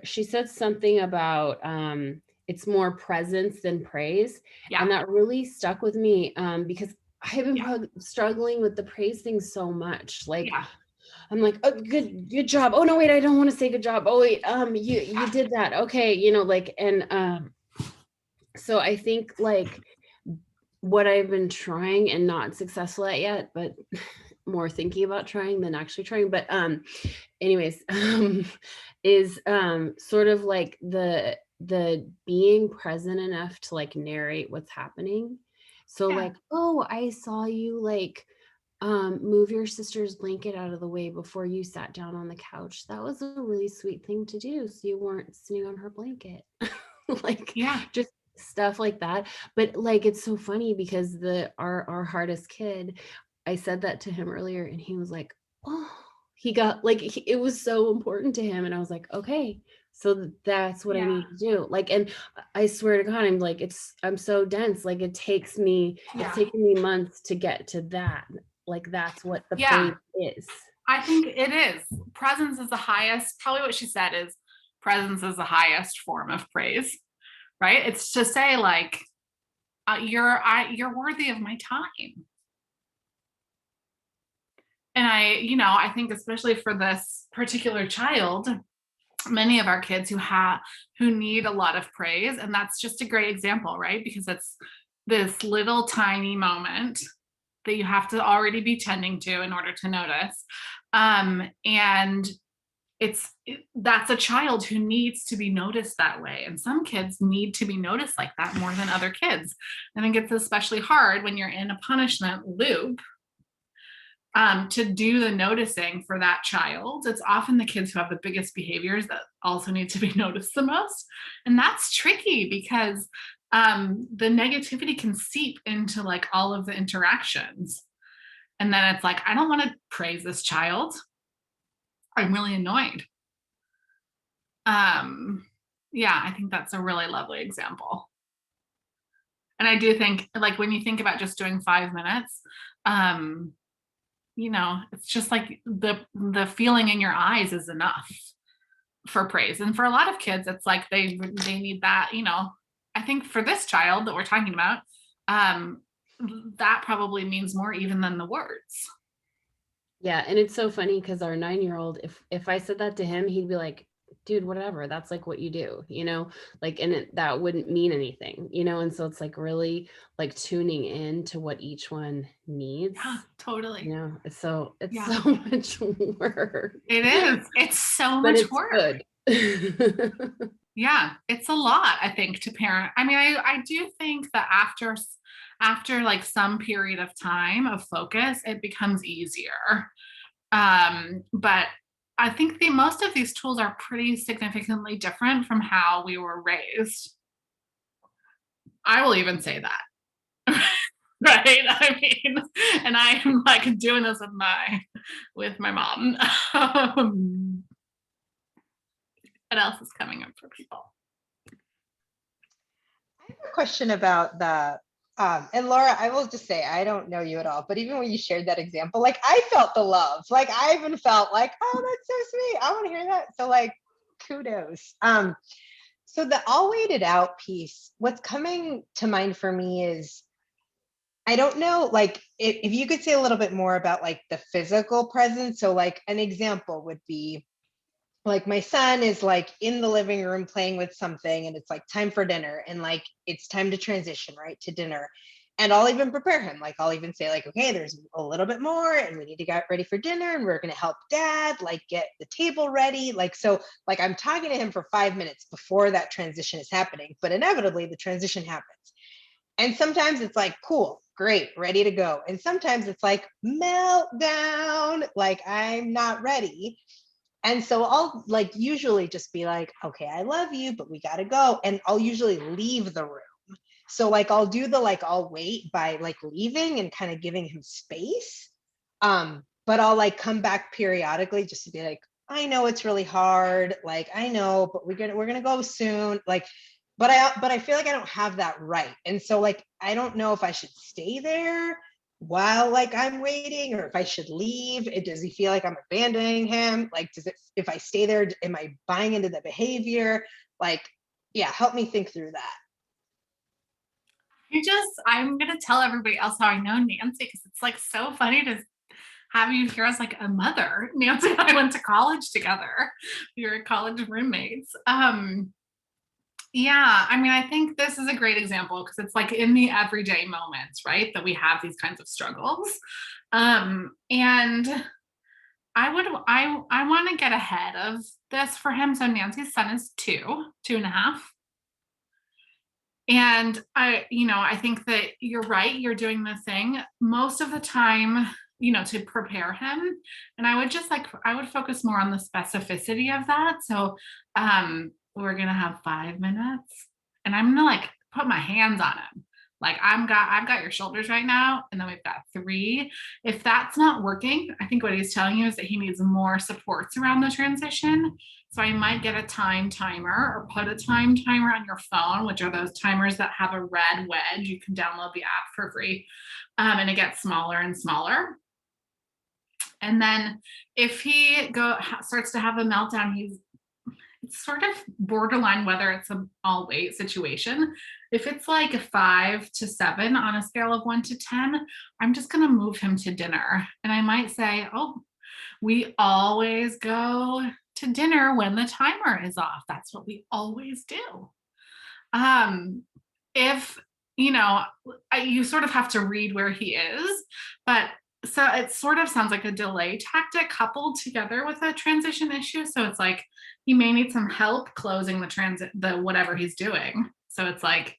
she said something about it's more presence than praise. Yeah. And that really stuck with me because I've been struggling with the praise thing so much. Like, I'm like, oh, good job. Oh no, wait, I don't want to say good job. Oh wait, you did that. Okay, like, and so I think like what I've been trying and not successful at yet, but more thinking about trying than actually trying. But anyways, is sort of like the being present enough to like narrate what's happening. So like, oh, I saw you like move your sister's blanket out of the way before you sat down on the couch. That was a really sweet thing to do. So you weren't sitting on her blanket. Like, just stuff like that. But like, it's so funny because our hardest kid, I said that to him earlier and he was like, oh, he got like, it was so important to him. And I was like, okay, so that's what I need to do. Like, and I swear to God, I'm like, I'm so dense. Like it's taken me months to get to that. Like that's what the praise is. I think it is. Presence is the highest, probably what she said is presence is the highest form of praise, right? It's to say like, you're worthy of my time. And I think especially for this particular child, many of our kids who need a lot of praise, and that's just a great example, right? Because it's this little tiny moment that you have to already be tending to in order to notice. And that's a child who needs to be noticed that way. And some kids need to be noticed like that more than other kids. I think it's especially hard when you're in a punishment loop to do the noticing for that child. It's often the kids who have the biggest behaviors that also need to be noticed the most. And that's tricky because the negativity can seep into like all of the interactions. And then it's like, I don't want to praise this child. I'm really annoyed. Yeah, I think that's a really lovely example. And I do think, like, when you think about just doing 5 minutes, it's just like the feeling in your eyes is enough for praise. And for a lot of kids, it's like they need that, I think for this child that we're talking about, that probably means more even than the words. Yeah, and it's so funny because our 9-year-old, if I said that to him, he'd be like, dude, whatever, that's like what you do, like, and that wouldn't mean anything, and so it's like really like tuning in to what each one needs. Yeah, totally. It's so much work. It is. It's so much work. Good. Yeah, it's a lot, I think, to parent. I mean, I do think that after like some period of time of focus, it becomes easier. But I think most of these tools are pretty significantly different from how we were raised. I will even say that. Right? I mean, and I'm like doing this with my mom. What else is coming up for people? I have a question about and Laura, I will just say, I don't know you at all, but even when you shared that example, like I felt the love, like I even felt like, oh, that's so sweet. I want to hear that. So like, kudos. So the all waited out piece, what's coming to mind for me is, I don't know, like if you could say a little bit more about like the physical presence. So like an example would be, like my son is like in the living room playing with something and it's like time for dinner and like it's time to transition right to dinner, and I'll even prepare him, like I'll even say like, okay, there's a little bit more and we need to get ready for dinner and we're going to help dad like get the table ready, like so like I'm talking to him for 5 minutes before that transition is happening, but inevitably the transition happens. And sometimes it's like, cool, great, ready to go, and sometimes it's like meltdown, like I'm not ready. And so I'll like usually just be like, okay, I love you, but we got to go. And I'll usually leave the room. So like I'll do the like I'll wait by like leaving and kind of giving him space. But I'll like come back periodically just to be like, I know it's really hard. Like I know, but we're gonna go soon. Like, but I feel like I don't have that right. And so like I don't know if I should stay there while like I'm waiting or if I should leave. Does he feel like I'm abandoning him? Like, if I stay there, am I buying into the behavior? Like, yeah, help me think through that. I'm going to tell everybody else how I know Nancy, because it's like so funny to have you here as like a mother. Nancy and I went to college together. We were college roommates. Yeah, I mean, I think this is a great example because it's like in the everyday moments, right, that we have these kinds of struggles. And I want to get ahead of this for him. So Nancy's son is 2.5. And I think that you're right. You're doing the thing most of the time, to prepare him. And I would focus more on the specificity of that. So, we're going to have 5 minutes and I'm going to like put my hands on him. Like I've got your shoulders right now. And then we've got 3. If that's not working, I think what he's telling you is that he needs more supports around the transition. So I might get a time timer or put a time timer on your phone, which are those timers that have a red wedge. You can download the app for free. And it gets smaller and smaller. And then if he starts to have a meltdown, it's sort of borderline whether it's an all wait situation. If it's like a 5 to 7 on a scale of 1 to 10, I'm just going to move him to dinner. And I might say, oh, we always go to dinner when the timer is off. That's what we always do. If, you sort of have to read where he is, but so it sort of sounds like a delay tactic coupled together with a transition issue. So it's like, he may need some help closing the whatever he's doing. So it's like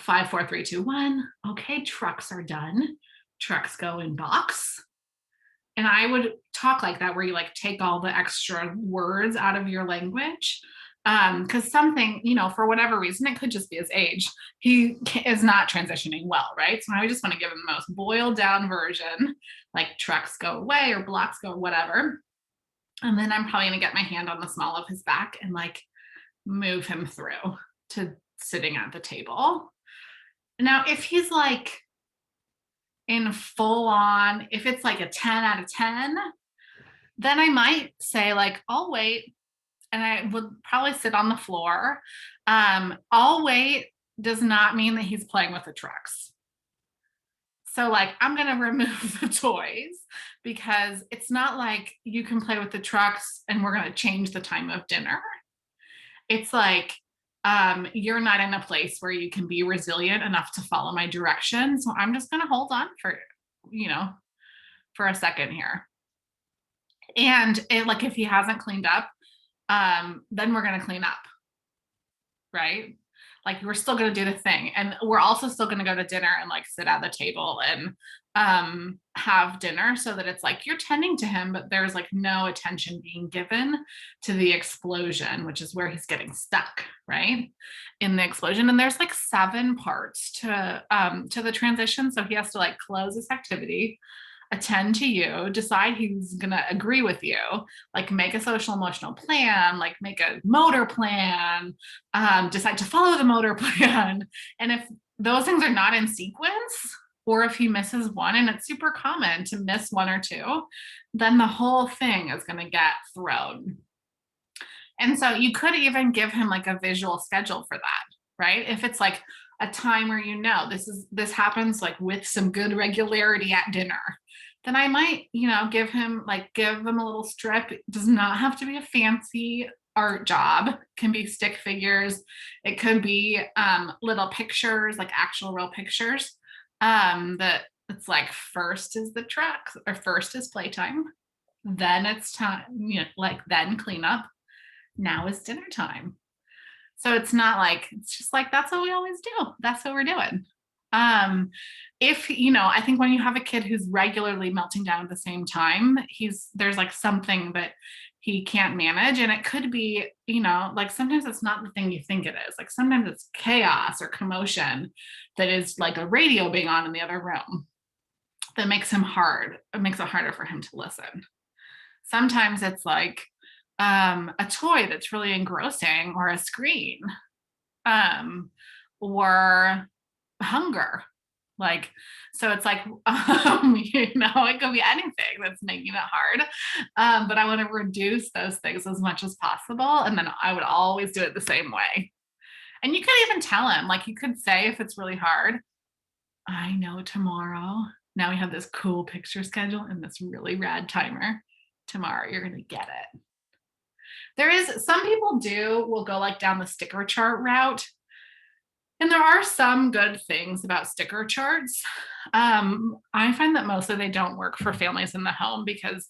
5, 4, 3, 2, 1. Okay, trucks are done. Trucks go in box. And I would talk like that, where you like take all the extra words out of your language. Because something, for whatever reason, it could just be his age. He is not transitioning well, right? So I just want to give him the most boiled down version, like trucks go away or blocks go, whatever. And then I'm probably gonna get my hand on the small of his back and like move him through to sitting at the table. Now, if he's like in full on, if it's like a 10 out of 10, then I might say like, I'll wait. And I would probably sit on the floor. I'll wait does not mean that he's playing with the trucks. So like, I'm going to remove the toys because it's not like you can play with the trucks and we're going to change the time of dinner. It's like, you're not in a place where you can be resilient enough to follow my direction. So I'm just going to hold on for a second here. And like, if he hasn't cleaned up, then we're going to clean up, right? Like we're still going to do the thing. And we're also still going to go to dinner and like sit at the table and have dinner so that it's like you're tending to him, but there's like no attention being given to the explosion, which is where he's getting stuck, right? In the explosion. And there's like 7 parts to the transition. So he has to like close this activity, attend to you, decide he's going to agree with you, like make a social emotional plan, like make a motor plan, decide to follow the motor plan. And if those things are not in sequence, or if he misses one, and it's super common to miss 1 or 2, then the whole thing is going to get thrown. And so you could even give him like a visual schedule for that, right? If it's like a time where this happens like with some good regularity at dinner, then I might, give him a little strip. It does not have to be a fancy art job. It can be stick figures. It could be little pictures, like actual real pictures. That it's like first is the truck, or first is playtime. Then it's time, then clean up. Now is dinner time. So it's not like, it's just like, that's what we always do. That's what we're doing. If, I think when you have a kid who's regularly melting down at the same time, there's like something that he can't manage. And it could be, like sometimes it's not the thing you think it is. Like sometimes it's chaos or commotion that is like a radio being on in the other room that makes him hard. It makes it harder for him to listen. Sometimes it's like, a toy that's really engrossing, or a screen, or hunger. Like, so it's like, it could be anything that's making it hard. But I want to reduce those things as much as possible. And then I would always do it the same way. And you could even tell him, like you could say, if it's really hard, I know tomorrow, now we have this cool picture schedule and this really rad timer. Tomorrow you're going to get it. Some people will go like down the sticker chart route. And there are some good things about sticker charts. I find that mostly they don't work for families in the home, because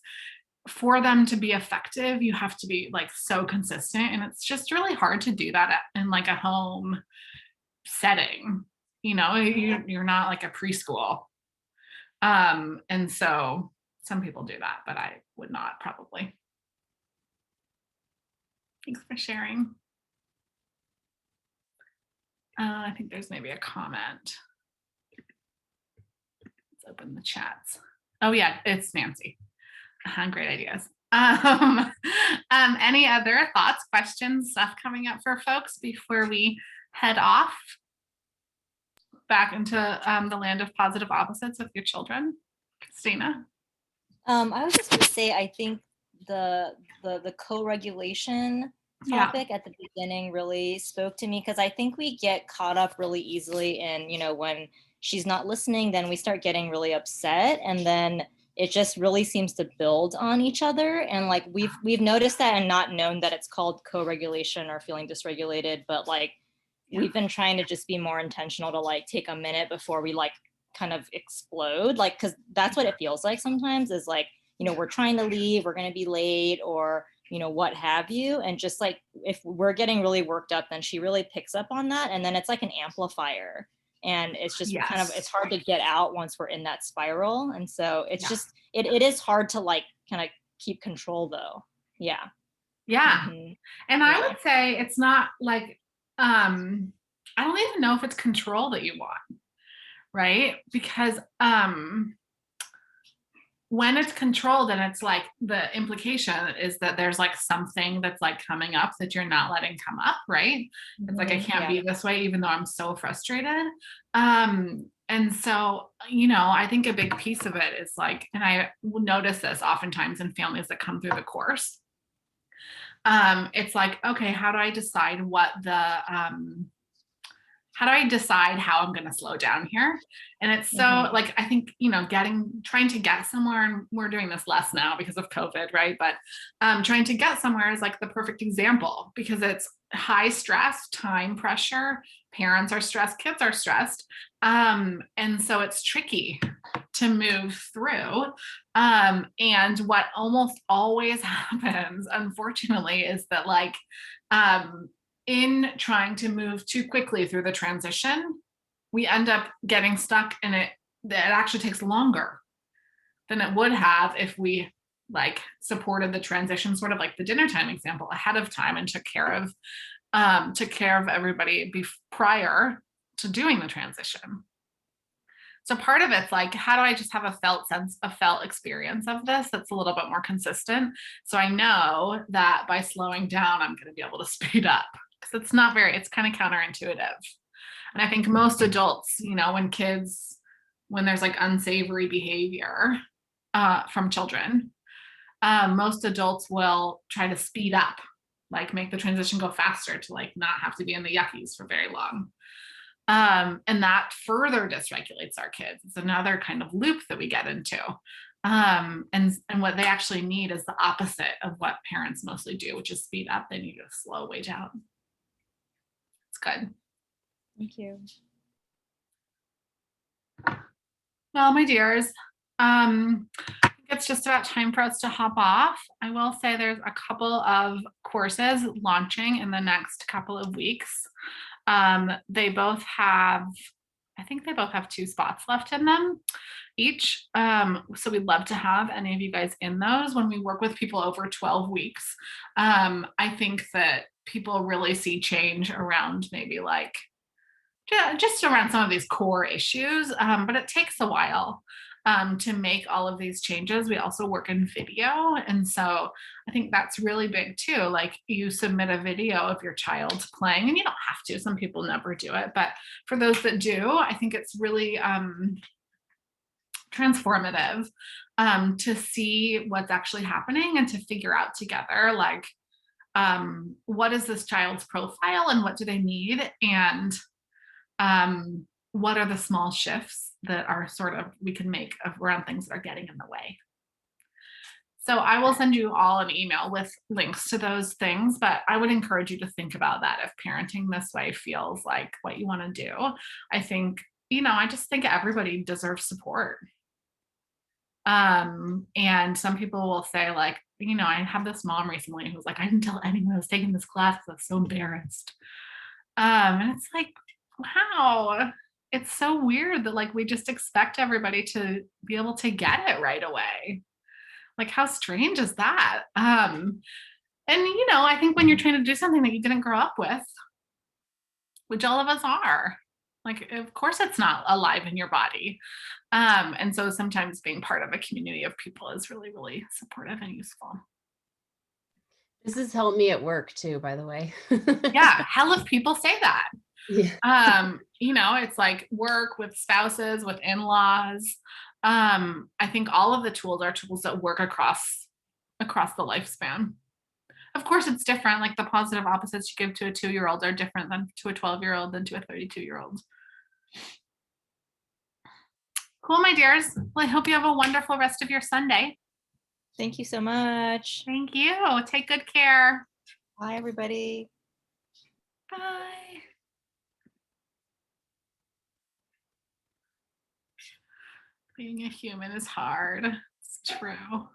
for them to be effective, you have to be like so consistent. And it's just really hard to do that in like a home setting. You're not like a preschool. And so some people do that, but I would not probably. Thanks for sharing. I think there's maybe a comment. Let's open the chats. Oh yeah, it's Nancy. Great ideas. Any other thoughts, questions, stuff coming up for folks before we head off back into the land of positive opposites with your children? Christina? I was just going to say, I think the co-regulation topic at the beginning really spoke to me, because I think we get caught up really easily in, when she's not listening, then we start getting really upset, and then it just really seems to build on each other. And like we've noticed that and not known that it's called co-regulation or feeling dysregulated, but like we've been trying to just be more intentional to like take a minute before we like kind of explode, like, because that's what it feels like sometimes, is like, we're trying to leave, we're going to be late, or what have you. And just like, if we're getting really worked up, then she really picks up on that. And then it's like an amplifier. And it's just it's hard to get out once we're in that spiral. And so it's just, it is hard to like kind of keep control though. Yeah. Yeah. Mhm. And I would say it's not like, I don't even know if it's control that you want, right? Because when it's controlled and it's like the implication is that there's like something that's like coming up that you're not letting come up, right? It's like I can't be this way even though I'm so frustrated. And so, you know, I think a big piece of it is like, and I will notice this oftentimes in families that come through the course. It's like, okay, how do I decide how do I decide how I'm going to slow down here? And it's so like, I think, you know, trying to get somewhere, and we're doing this less now because of COVID, right? But trying to get somewhere is like the perfect example because it's high stress, time pressure, parents are stressed, kids are stressed. And so it's tricky to move through. And what almost always happens, unfortunately, is that like, in trying to move too quickly through the transition, we end up getting stuck in it. That actually takes longer than it would have if we like supported the transition, sort of like the dinner time example, ahead of time and took care of everybody prior to doing the transition. So part of it's like, how do I just have a felt experience of this that's a little bit more consistent? So I know that by slowing down, I'm going to be able to speed up because it's kind of counterintuitive. And I think most adults, you know, when there's like unsavory behavior from children, most adults will try to speed up, like make the transition go faster to like not have to be in the yuckies for very long. And that further dysregulates our kids. It's another kind of loop that we get into. And what they actually need is the opposite of what parents mostly do, which is speed up. They need to slow way down. It's good. Thank you. Well, my dears, I think it's just about time for us to hop off. I will say there's a couple of courses launching in the next couple of weeks. They both have, I think they both have 2 spots left in them each. So we'd love to have any of you guys in those. When we work with people over 12 weeks, I think that people really see change around maybe like just around some of these core issues, but it takes a while to make all of these changes. We also work in video. And so I think that's really big too. Like you submit a video of your child playing, and you don't have to, some people never do it. But for those that do, I think it's really transformative to see what's actually happening and to figure out together, like, what is this child's profile and what do they need? And what are the small shifts that are sort of we can make around things that are getting in the way. So I will send you all an email with links to those things, but I would encourage you to think about that if parenting this way feels like what you want to do. I think, you know, I just think everybody deserves support. And some people will say like, you know, I have this mom recently who was like, I didn't tell anyone I was taking this class because I was so embarrassed. And it's like, wow, it's so weird that like we just expect everybody to be able to get it right away. Like how strange is that? And you know, I think when you're trying to do something that you didn't grow up with, which all of us are, like of course it's not alive in your body. And so sometimes being part of a community of people is really, really supportive and useful. This has helped me at work too, by the way. Yeah, hell if people say that. Yeah. You know, it's like work with spouses, with in-laws. I think all of the tools are tools that work across the lifespan. Of course, it's different. Like the positive opposites you give to a 2-year-old are different than to a 12-year-old than to a 32-year-old. Cool, my dears. Well, I hope you have a wonderful rest of your Sunday. Thank you so much. Thank you. Take good care. Bye, everybody. Bye. Being a human is hard. It's true.